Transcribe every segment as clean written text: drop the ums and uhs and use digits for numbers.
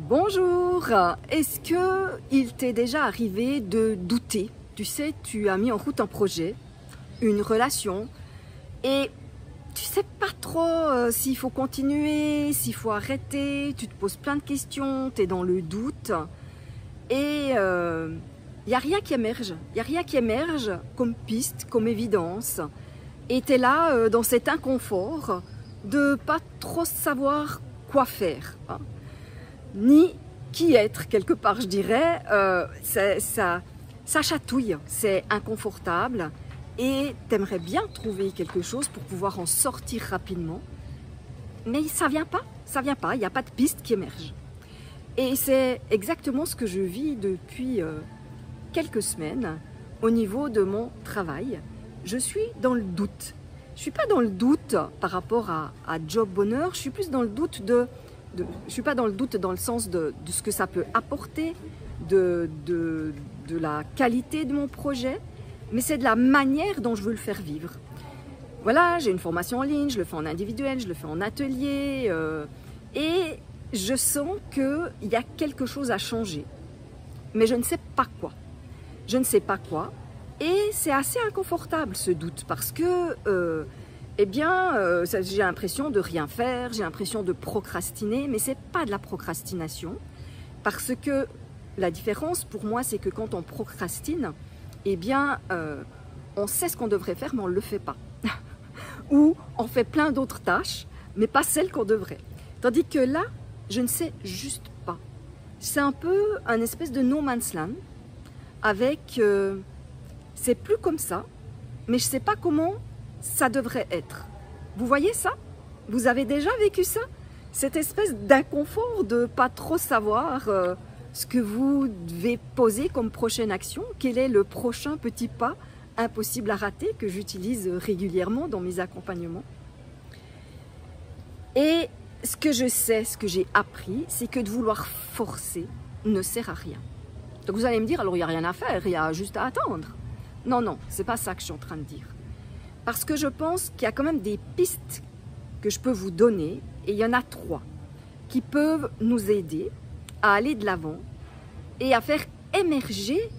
Bonjour, est-ce que il t'est déjà arrivé de douter? Tu sais, tu as mis en route un projet, une relation, et tu sais pas trop s'il faut continuer, s'il faut arrêter, tu te poses plein de questions, tu es dans le doute, et il n'y a rien qui émerge, comme piste, comme évidence, et tu es là dans cet inconfort de pas trop savoir quoi faire, hein, ni qui être quelque part, je dirais. Ça chatouille, c'est inconfortable et t'aimerais bien trouver quelque chose pour pouvoir en sortir rapidement, mais ça vient pas, il n'y a pas de piste qui émerge. Et c'est exactement ce que je vis depuis quelques semaines au niveau de mon travail. Je suis dans le doute. Je suis pas dans le doute par rapport à job bonheur, je suis plus dans le doute je suis pas dans le doute dans le sens de ce que ça peut apporter, de la qualité de mon projet, mais c'est de la manière dont je veux le faire vivre. Voilà, j'ai une formation en ligne, je le fais en individuel, je le fais en atelier, et je sens qu'il y a quelque chose à changer, mais je ne sais pas quoi. Je ne sais pas quoi, et c'est assez inconfortable ce doute, parce que j'ai l'impression de rien faire, j'ai l'impression de procrastiner, mais c'est pas de la procrastination, parce que la différence pour moi, c'est que quand on procrastine, on sait ce qu'on devrait faire, mais on ne le fait pas. Ou on fait plein d'autres tâches, mais pas celles qu'on devrait. Tandis que là, je ne sais juste pas. C'est un peu un espèce de no man's land, avec c'est plus comme ça, mais je ne sais pas comment ça devrait être. Vous voyez ça? Vous avez déjà vécu ça? Cette espèce d'inconfort de pas trop savoir ce que vous devez poser comme prochaine action, quel est le prochain petit pas impossible à rater que j'utilise régulièrement dans mes accompagnements. Et ce que je sais, ce que j'ai appris, c'est que de vouloir forcer ne sert à rien. Donc vous allez me dire, alors il n'y a rien à faire, il y a juste à attendre. Non, non, c'est pas ça que je suis en train de dire. Parce que je pense qu'il y a quand même des pistes que je peux vous donner, et il y en a 3, qui peuvent nous aider à aller de l'avant et à faire émerger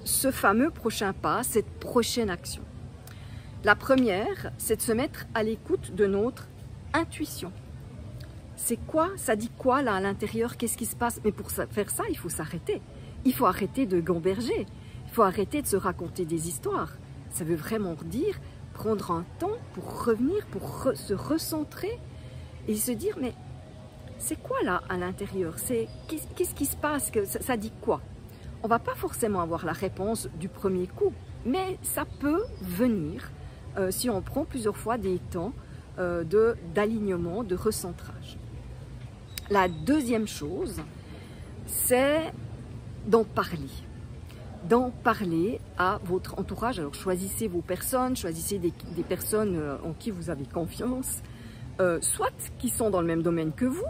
ce fameux prochain pas, cette prochaine action. La première, c'est de se mettre à l'écoute de notre intuition. C'est quoi? Ça dit quoi là à l'intérieur? Qu'est-ce qui se passe? Mais pour faire ça, il faut s'arrêter. Il faut arrêter de gamberger. Il faut arrêter de se raconter des histoires. Ça veut vraiment dire prendre un temps pour revenir, pour se recentrer et se dire, mais c'est quoi là à l'intérieur? Qu'est-ce qui se passe? Ça dit quoi? On va pas forcément avoir la réponse du premier coup, mais ça peut venir si on prend plusieurs fois des temps d'alignement, de recentrage. La deuxième chose, c'est d'en parler. D'en parler à votre entourage. Alors choisissez vos personnes, choisissez des personnes en qui vous avez confiance, soit qui sont dans le même domaine que vous,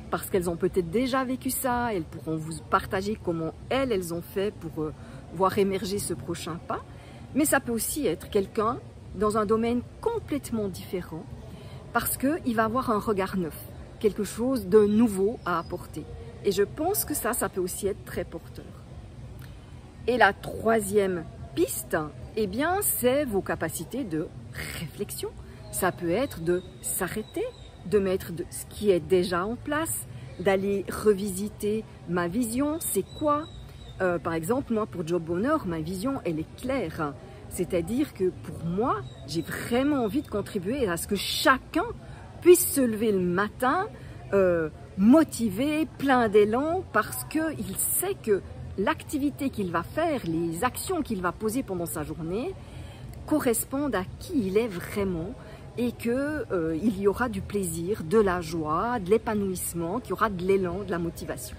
parce qu'elles ont peut-être déjà vécu ça, elles pourront vous partager comment elles ont fait pour voir émerger ce prochain pas, mais ça peut aussi être quelqu'un dans un domaine complètement différent, parce qu'il va avoir un regard neuf, quelque chose de nouveau à apporter. Et je pense que ça peut aussi être très porteur. Et la troisième piste, c'est vos capacités de réflexion. Ça peut être de s'arrêter, de mettre ce qui est déjà en place, d'aller revisiter ma vision, c'est quoi? Par exemple, moi pour Job Bonheur, ma vision, elle est claire. C'est-à-dire que pour moi, j'ai vraiment envie de contribuer à ce que chacun puisse se lever le matin motivé, plein d'élan, parce qu'il sait que l'activité qu'il va faire, les actions qu'il va poser pendant sa journée correspondent à qui il est vraiment et qu'il y aura du plaisir, de la joie, de l'épanouissement, qu'il y aura de l'élan, de la motivation.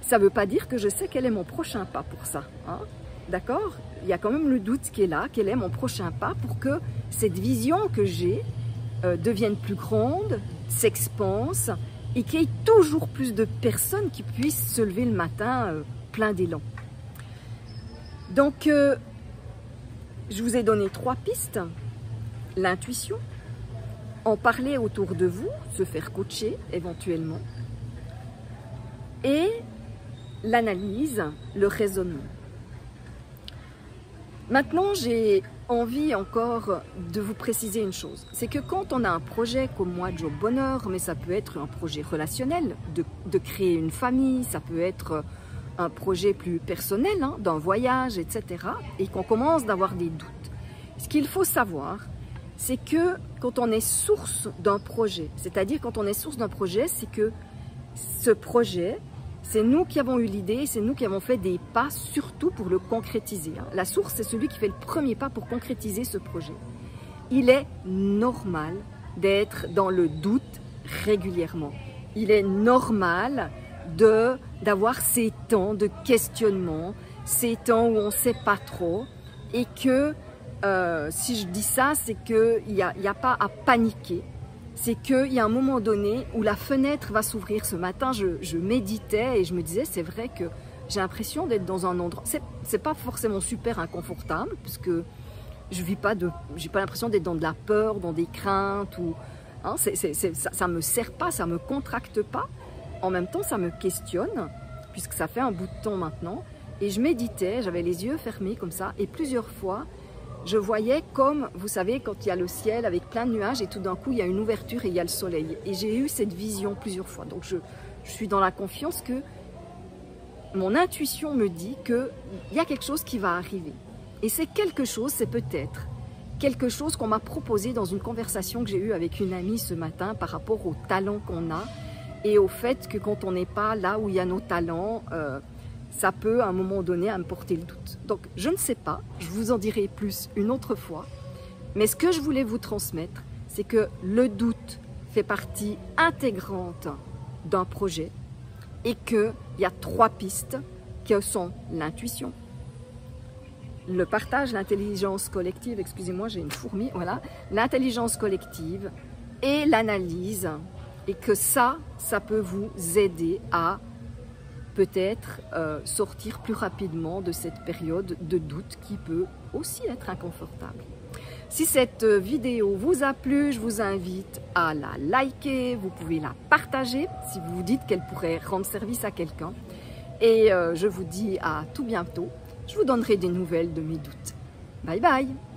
Ça ne veut pas dire que je sais quel est mon prochain pas pour ça, hein? D'accord? Il y a quand même le doute qui est là, quel est mon prochain pas pour que cette vision que j'ai devienne plus grande, s'expanse, et qu'il y ait toujours plus de personnes qui puissent se lever le matin plein d'élan. Donc, je vous ai donné 3 pistes. L'intuition, en parler autour de vous, se faire coacher éventuellement. et l'analyse, le raisonnement. Maintenant, j'ai envie encore de vous préciser une chose. C'est que quand on a un projet comme moi, Job Bonheur, mais ça peut être un projet relationnel, de créer une famille, ça peut être un projet plus personnel, hein, d'un voyage, etc. Et qu'on commence d'avoir des doutes. Ce qu'il faut savoir, c'est que quand on est source d'un projet, c'est-à-dire quand on est source d'un projet, c'est que ce projet, c'est nous qui avons eu l'idée, c'est nous qui avons fait des pas, surtout pour le concrétiser. La source, c'est celui qui fait le premier pas pour concrétiser ce projet. Il est normal d'être dans le doute régulièrement. Il est normal d'avoir ces temps de questionnement, ces temps où on ne sait pas trop, et que, si je dis ça, c'est qu'il n'y a pas à paniquer. C'est qu'il y a un moment donné où la fenêtre va s'ouvrir. Ce matin, je méditais et je me disais, c'est vrai que j'ai l'impression d'être dans un endroit... C'est pas forcément super inconfortable, puisque je vis pas j'ai pas l'impression d'être dans de la peur, dans des craintes, ou... Hein, ça me sert pas, ça me contracte pas. En même temps, ça me questionne, puisque ça fait un bout de temps maintenant. Et je méditais, j'avais les yeux fermés comme ça, et plusieurs fois, je voyais comme, vous savez, quand il y a le ciel avec plein de nuages et tout d'un coup, il y a une ouverture et il y a le soleil. Et j'ai eu cette vision plusieurs fois. Donc, je suis dans la confiance que mon intuition me dit qu'il y a quelque chose qui va arriver. Et c'est quelque chose, c'est peut-être quelque chose qu'on m'a proposé dans une conversation que j'ai eue avec une amie ce matin par rapport au talent qu'on a et au fait que quand on n'est pas là où il y a nos talents, ça peut à un moment donné me porter le doute. Donc je ne sais pas, je vous en dirai plus une autre fois, mais ce que je voulais vous transmettre, c'est que le doute fait partie intégrante d'un projet et qu'il y a 3 pistes que sont l'intuition, le partage, l'intelligence collective, excusez-moi j'ai une fourmi, voilà, l'intelligence collective et l'analyse, et que ça peut vous aider à peut-être sortir plus rapidement de cette période de doute qui peut aussi être inconfortable. Si cette vidéo vous a plu, je vous invite à la liker, vous pouvez la partager si vous vous dites qu'elle pourrait rendre service à quelqu'un. Et je vous dis à tout bientôt, je vous donnerai des nouvelles de mes doutes. Bye bye!